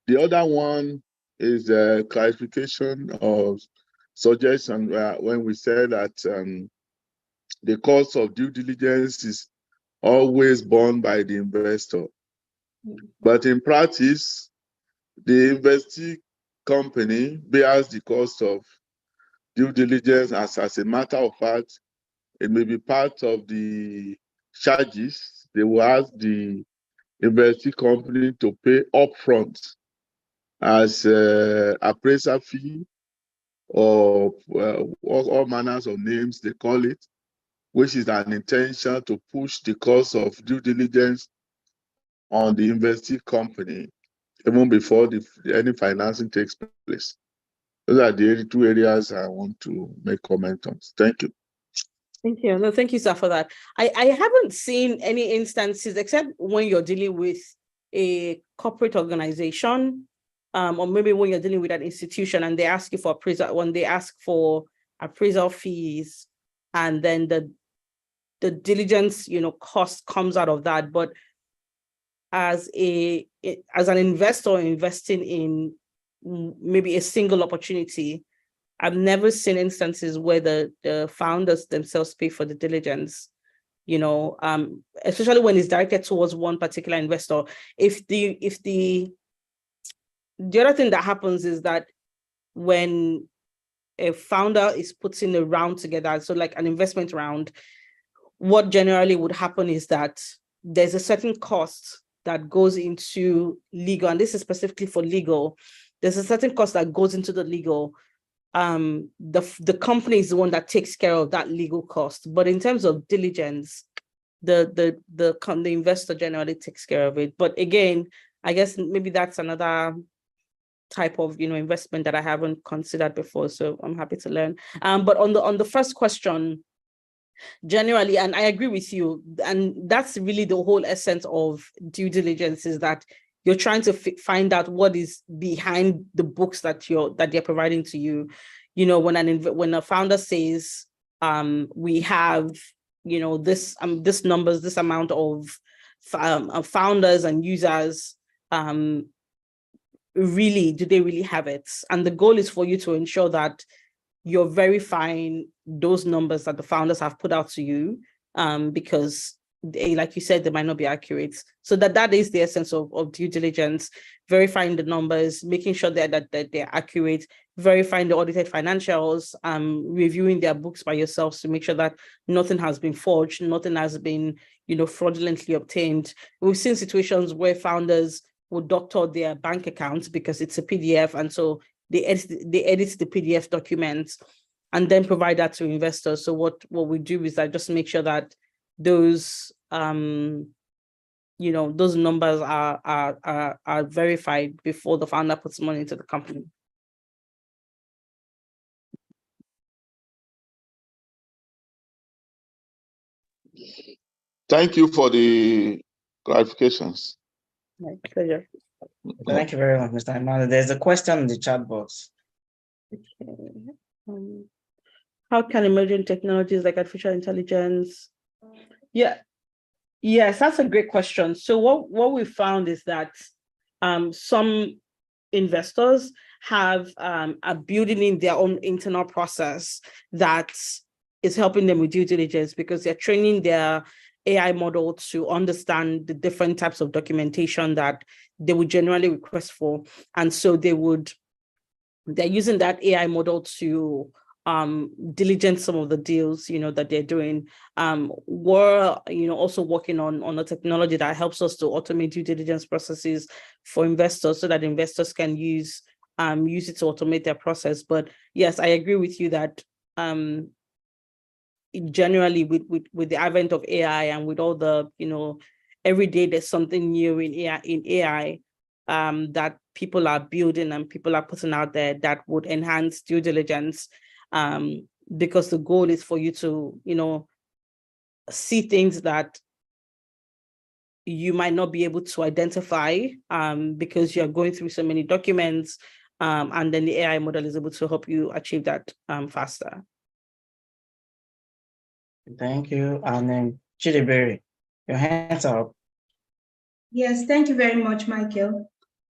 The other one is a clarification of suggestion when we said that the cost of due diligence is always borne by the investor. But in practice, the investee company bears the cost of due diligence as a matter of fact. It may be part of the charges they will ask the investee company to pay upfront as appraisal fee or all manners of names they call it, which is an intention to push the cost of due diligence on the investee company even before any financing takes place. Those are the two areas I want to make comment on. Thank you. Thank you. No, thank you, sir, for that. I haven't seen any instances, except when you're dealing with a corporate organization, or maybe when you're dealing with an institution and they ask you for appraisal, when they ask for appraisal fees, and then the diligence, cost comes out of that. But as an investor investing in maybe a single opportunity, I've never seen instances where the founders themselves pay for the diligence, especially when it's directed towards one particular investor. If the the other thing that happens is that when a founder is putting a round together, so like an investment round, what generally would happen is that there's a certain cost that goes into legal, and this is specifically for legal. There's a certain cost that goes into the legal. The company is the one that takes care of that legal cost. But in terms of diligence, the investor generally takes care of it. But again, I guess maybe that's another type of investment that I haven't considered before. So I'm happy to learn. But on the first question, generally, and I agree with you, and that's really the whole essence of due diligence, is that you're trying to find out what is behind the books that they're providing to you. When a founder says, we have this numbers, this amount of founders and users, really, do they really have it? And the goal is for you to ensure that you're verifying those numbers that the founders have put out to you, because they, like you said, they might not be accurate. So that is the essence of due diligence: verifying the numbers, making sure that they're accurate, verifying the audited financials, reviewing their books by yourselves to make sure that nothing has been forged, nothing has been fraudulently obtained. We've seen situations where founders would doctor their bank accounts because it's a PDF, and so they edit the PDF documents and then provide that to investors. So what we do is that just make sure that those those numbers are verified before the founder puts money into the company. Thank you for the clarifications. My pleasure. Thank you very much, Mr. Emmanuel. There's a question in the chat box. Okay. How can emerging technologies like artificial intelligence? Yes, that's a great question. So what we found is that some investors are building in their own internal process that is helping them with due diligence, because they're training their AI model to understand the different types of documentation that they would generally request for. And so they're using that AI model to diligence some of the deals that they're doing. We're also working on a technology that helps us to automate due diligence processes for investors, so that investors can use it to automate their process. But yes, I agree with you that generally with the advent of AI and with all the every day there's something new in AI that people are building and people are putting out there that would enhance due diligence, because the goal is for you to see things that you might not be able to identify because you're going through so many documents, and then the AI model is able to help you achieve that faster. Thank you. And then Chidiberi, your hands are up. Yes, thank you very much, Michael.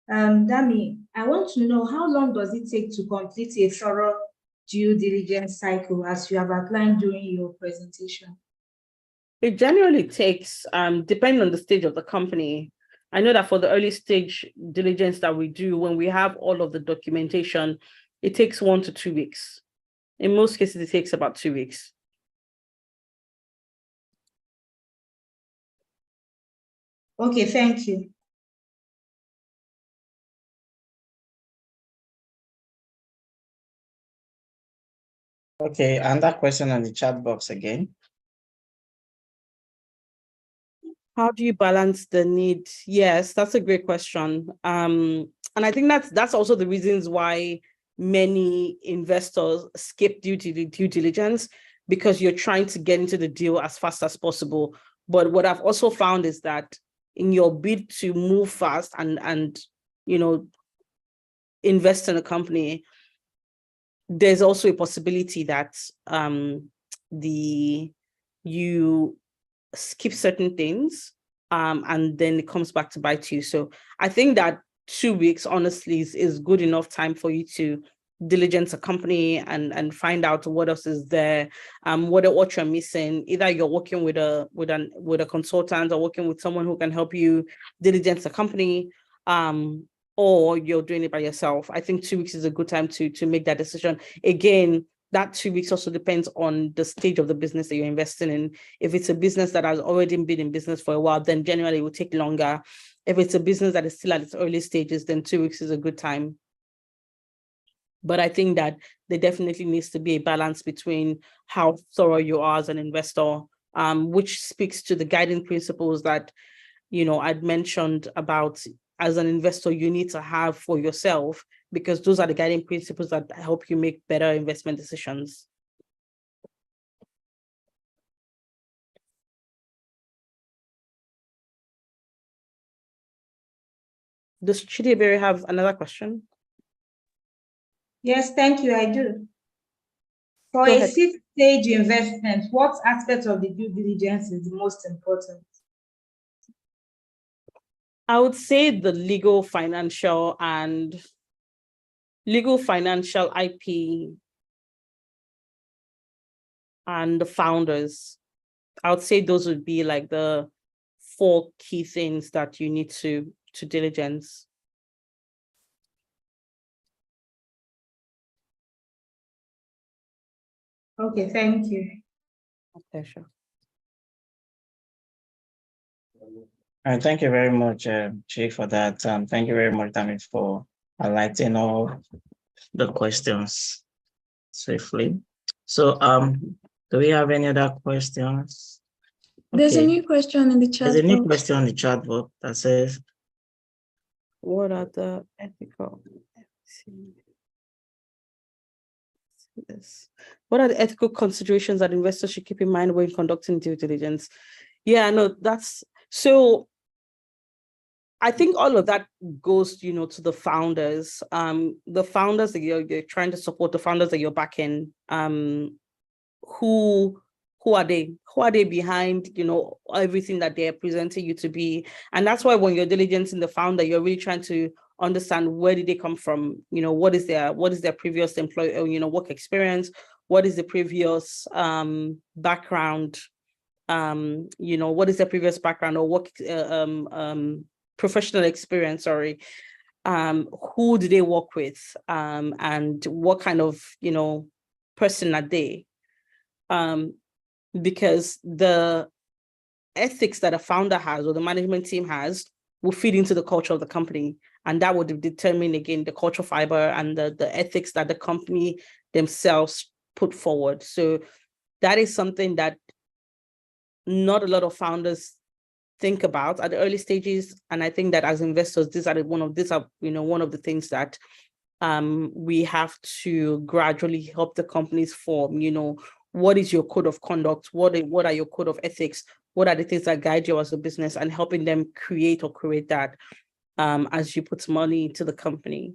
Dami, I want to know, how long does it take to complete a thorough due diligence cycle, as you have outlined during your presentation? It generally takes, depending on the stage of the company. I know that for the early stage diligence that we do, when we have all of the documentation, it takes 1 to 2 weeks. In most cases, it takes about 2 weeks. Okay, thank you. Okay, and that question on the chat box again. How do you balance the need? Yes, that's a great question. And I think that's also the reasons why many investors skip due diligence, because you're trying to get into the deal as fast as possible. But what I've also found is that in your bid to move fast and invest in a company, there's also a possibility that you skip certain things, and then it comes back to bite you. So I think that 2 weeks, honestly, is good enough time for you to diligence a company and find out what else is there, what you're missing. Either you're working with a consultant or working with someone who can help you diligence a company, or you're doing it by yourself. I think 2 weeks is a good time to make that decision. Again, that 2 weeks also depends on the stage of the business that you're investing in. If it's a business that has already been in business for a while, then generally it will take longer. If it's a business that is still at its early stages, then 2 weeks is a good time. But I think that there definitely needs to be a balance between how thorough you are as an investor, which speaks to the guiding principles that, I'd mentioned about as an investor, you need to have for yourself, because those are the guiding principles that help you make better investment decisions. Does Chidebere have another question? Yes, thank you, I do. For Go a ahead. seed stage investment, what aspect of the due diligence is the most important? I would say the legal, financial IP, and the founders. I would say those would be like the 4 key things that you need to diligence. Okay, thank you. My pleasure. All right, thank you very much, Chief, for that. Thank you very much, Dami, for highlighting all the questions swiftly. So, do we have any other questions? There's a Okay. new question in the chat There's a new box. question on the chat box that says, What are the ethical? What are the ethical considerations that investors should keep in mind when conducting due diligence? Yeah, no, that's so. I think all of that goes, to the founders. The founders that you're trying to support, the founders that you're backing. Who are they? Who are they behind, everything that they're presenting you to be? And that's why when you're diligencing the founder, you're really trying to understand where did they come from? What is their previous work experience? What is the previous background? What is their previous background or work professional experience? Sorry. Who do they work with? And what kind of person are they? Because the ethics that a founder has or the management team has will feed into the culture of the company. And that would determine, again, the culture fiber and the ethics that the company themselves put forward. So that is something that not a lot of founders think about at the early stages. And I think that as investors, these are one of the things that we have to gradually help the companies form. What is your code of conduct? What are your code of ethics? What are the things that guide you as a business, and helping them create that as you put money into the company.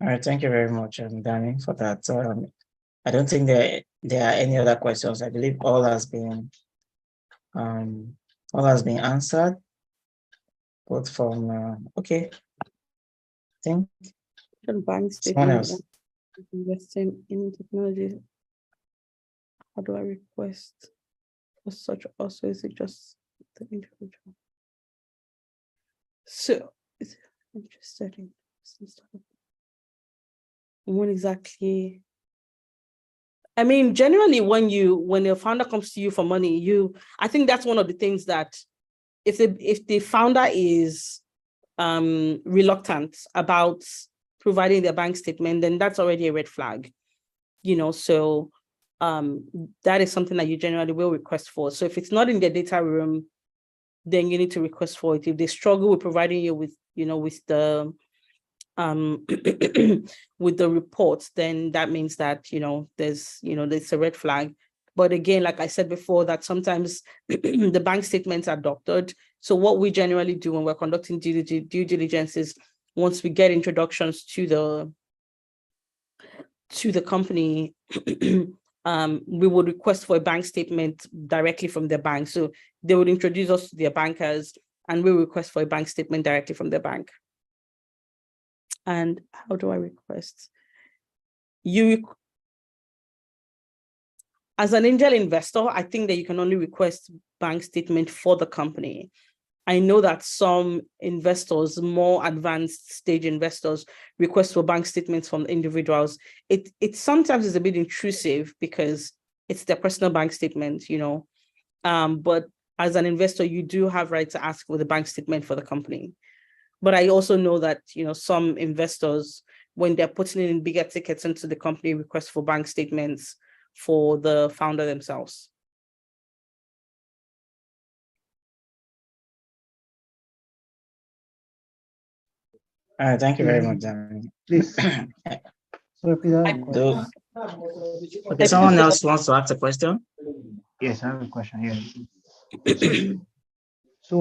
all right, thank you very much, Danny, for that. I don't think there are any other questions. I believe all has been answered. Both from okay. I think someone else. Investing in technology. How do I request for such? Also, is it just the individual? So, is it interested in stuff? When exactly? I mean, generally, when a founder comes to you for money, I think that's one of the things that if the founder is reluctant about providing their bank statement, then that's already a red flag. So that is something that you generally will request for. So if it's not in their data room, then you need to request for it. If they struggle with providing you with, with the with the reports, then that means that there's a red flag. But again, like I said before, that sometimes the bank statements are doctored. So what we generally do when we're conducting due diligence is, once we get introductions to the company, we would request for a bank statement directly from their bank. So they would introduce us to their bankers, and we request for a bank statement directly from their bank. And how do I request? As an angel investor, I think that you can only request bank statement for the company. I know that some investors, more advanced stage investors, request for bank statements from individuals. It sometimes is a bit intrusive because it's their personal bank statement, but as an investor, you do have right to ask for the bank statement for the company. But I also know that, some investors, when they're putting in bigger tickets into the company, request for bank statements for the founder themselves. Thank you very much, Dami. Please. Sorry, please, I have a Do, question. okay, someone else wants to ask a question? Yes, I have a question. Yeah. So,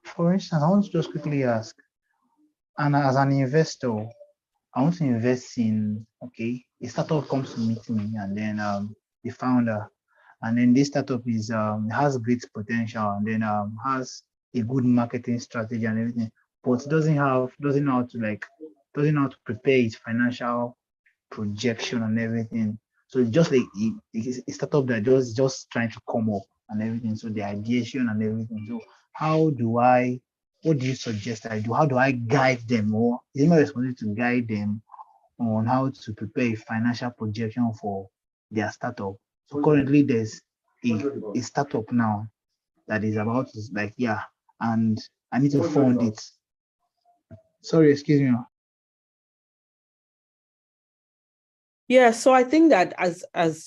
for instance, I want to just quickly ask, and as an investor, I want to invest in, okay, a startup comes to meet me, and then the founder, and then this startup has great potential, and then has a good marketing strategy and everything, but doesn't know how to prepare its financial projection and everything. So it's just like a startup that just trying to come up and everything. So the ideation and everything. So what do you suggest I do? How do I guide them? Or is it my responsibility to guide them on how to prepare a financial projection for their startup? So currently there's a startup now that is about to and I need to fund it. Sorry, excuse me. Yeah, so I think that as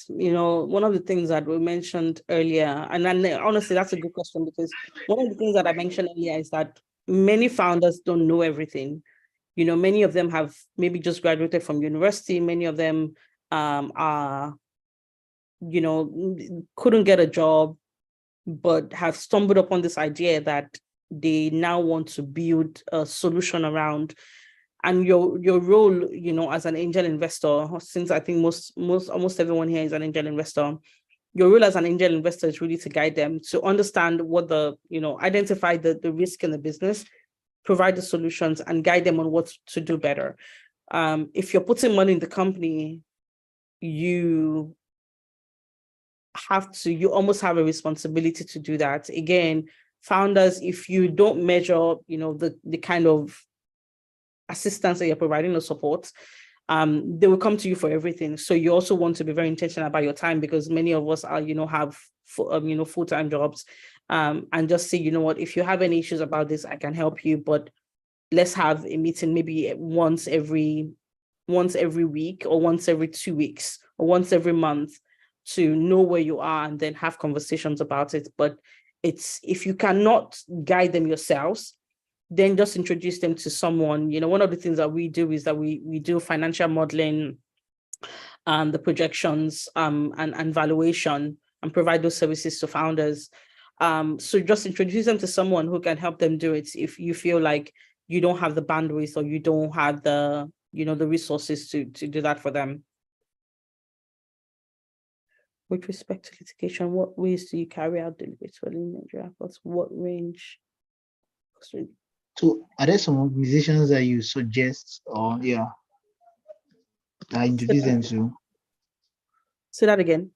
one of the things that we mentioned earlier, and then honestly, that's a good question, because one of the things that I mentioned earlier is that many founders don't know everything. Many of them have maybe just graduated from university. Many of them are, couldn't get a job, but have stumbled upon this idea that they now want to build a solution around. And your role, as an angel investor, since I think almost everyone here is an angel investor, your role as an angel investor is really to guide them to understand what identify the risk in the business, provide the solutions, and guide them on what to do better. If you're putting money in the company, you almost have a responsibility to do that. Again, founders, if you don't measure, the kind of assistance that you're providing or support, they will come to you for everything. So you also want to be very intentional about your time, because many of us are, have full-time jobs, and just say, what, if you have any issues about this, I can help you, but let's have a meeting maybe once every week, or once every 2 weeks, or once every month, to know where you are and then have conversations about it. But if you cannot guide them yourselves, then just introduce them to someone. One of the things that we do is that we do financial modeling, the projections, and valuation, and provide those services to founders. So just introduce them to someone who can help them do it if you feel like you don't have the bandwidth, or you don't have the resources to do that for them. With respect to litigation, what ways do you carry out deliberate in Nigeria? What range? So are there some organizations that you suggest, or I introduce them to? Say that again.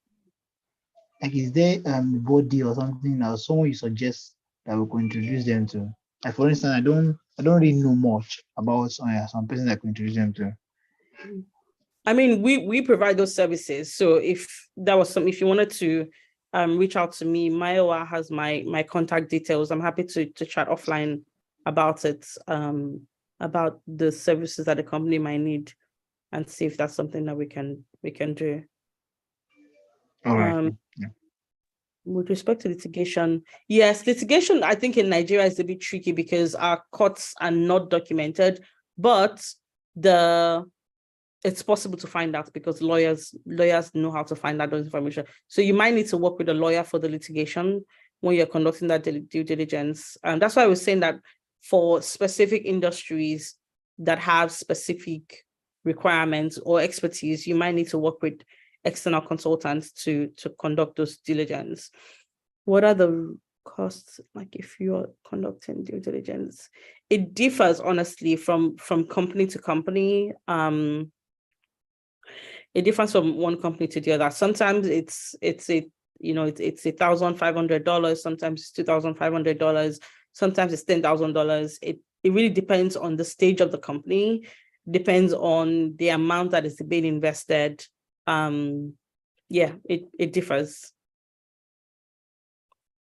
Like, is there a body or something, or someone you suggest that we could introduce them to? Like, for instance, I don't really know much about some person I could introduce them to. I mean, we provide those services. So if you wanted to reach out to me, Mayowa has my contact details. I'm happy to chat offline about it, about the services that the company might need, and see if that's something that we can do. All right. With respect to litigation, yes, litigation, I think in Nigeria is a bit tricky because our courts are not documented, but it's possible to find out because lawyers know how to find out those information. So you might need to work with a lawyer for the litigation when you're conducting that due diligence. And that's why I was saying that for specific industries that have specific requirements or expertise, you might need to work with external consultants to conduct those diligence. What are the costs, like if you're conducting due diligence? It differs honestly from company to company. it differs from one company to the other. Sometimes it's $1,500. Sometimes it's $2,500. Sometimes it's $10,000. It really depends on the stage of the company, depends on the amount that is being invested. It differs.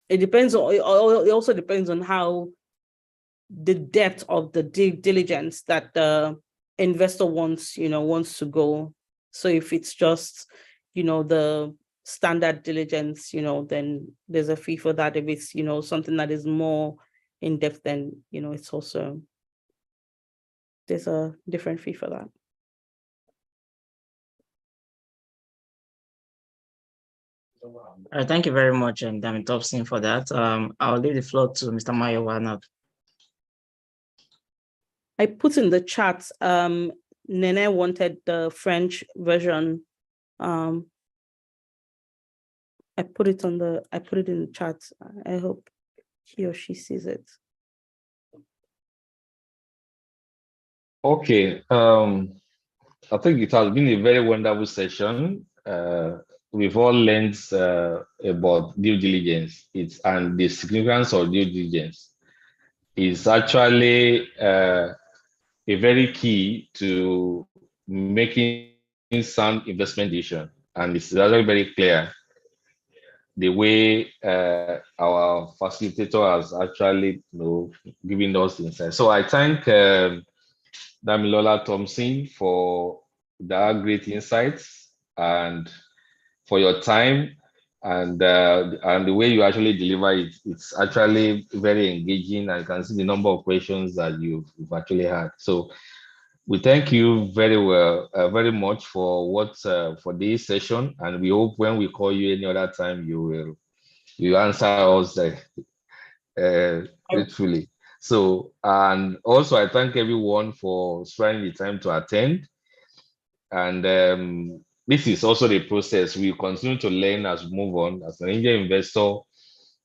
It also depends on how the depth of the due diligence that the investor wants to go. So if it's just, the standard diligence, then there's a fee for that. If it's, something that is more in depth, then, it's also, there's a different fee for that. Thank you very much, Dami Thompson, for that. I'll leave the floor to Mr. Mayowa now. I put in the chat, Nene wanted the French version. I put it in the chat. I hope he or she sees it. Okay. I think it has been a very wonderful session. We've all learned about due diligence. And the significance of due diligence is actually a very key to making sound investment decision. And it's actually very clear the way our facilitator has actually given us insight. So I thank Damilola Thompson for that great insights and for your time and the way you actually deliver it. It's actually very engaging. I can see the number of questions that you've actually had. So we thank you very much for for this session, and we hope when we call you any other time you answer us gratefully. So, and also I thank everyone for spending the time to attend. And this is also the process. We continue to learn as we move on. As an angel investor,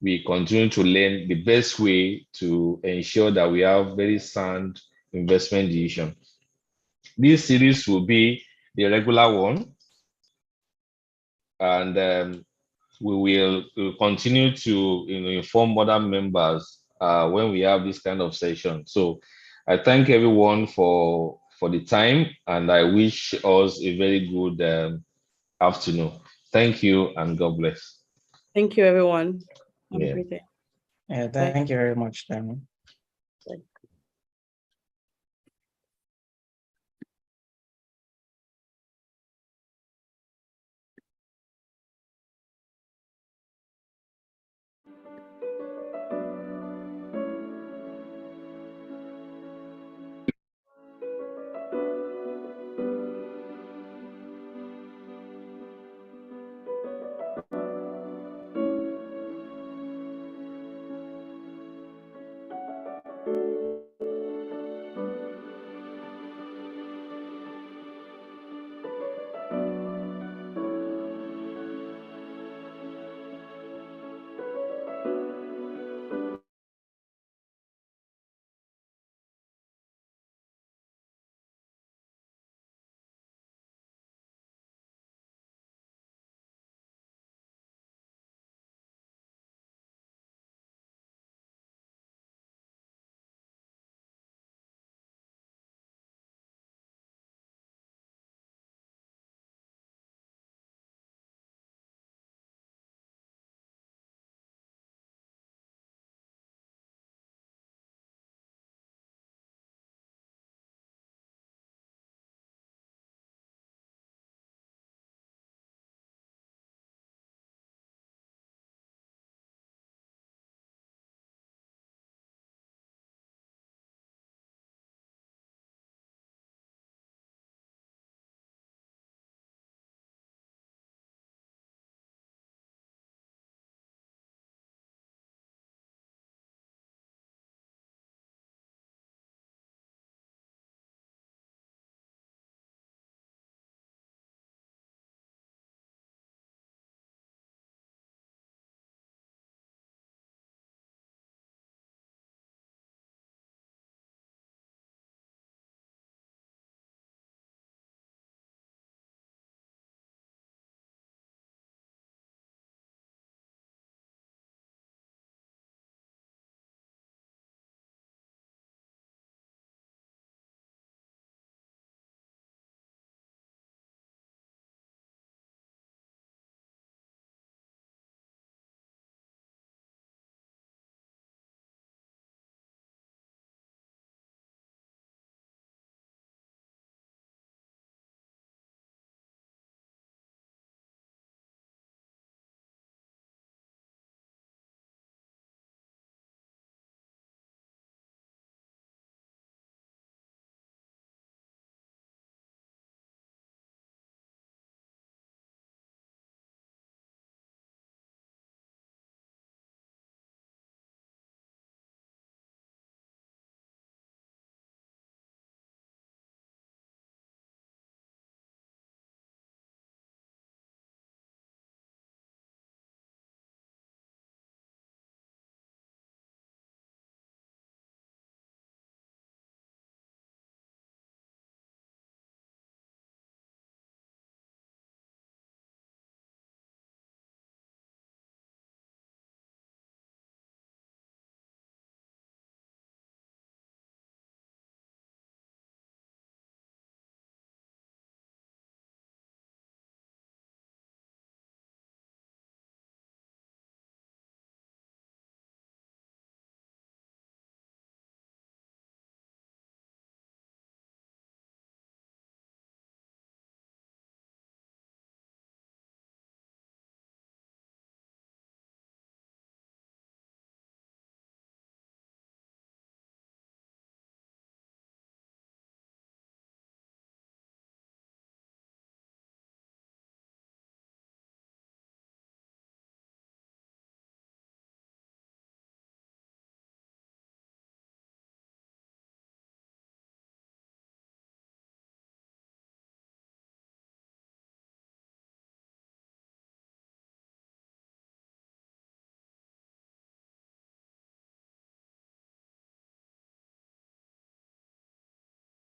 we continue to learn the best way to ensure that we have very sound investment decision. This series will be the regular one, and we will continue to inform other members when we have this kind of session. So I thank everyone for the time, and I wish us a very good afternoon. Thank you, and God bless. Thank you, everyone. Have Yeah. a great day. Thank you very much, Dami. Bye.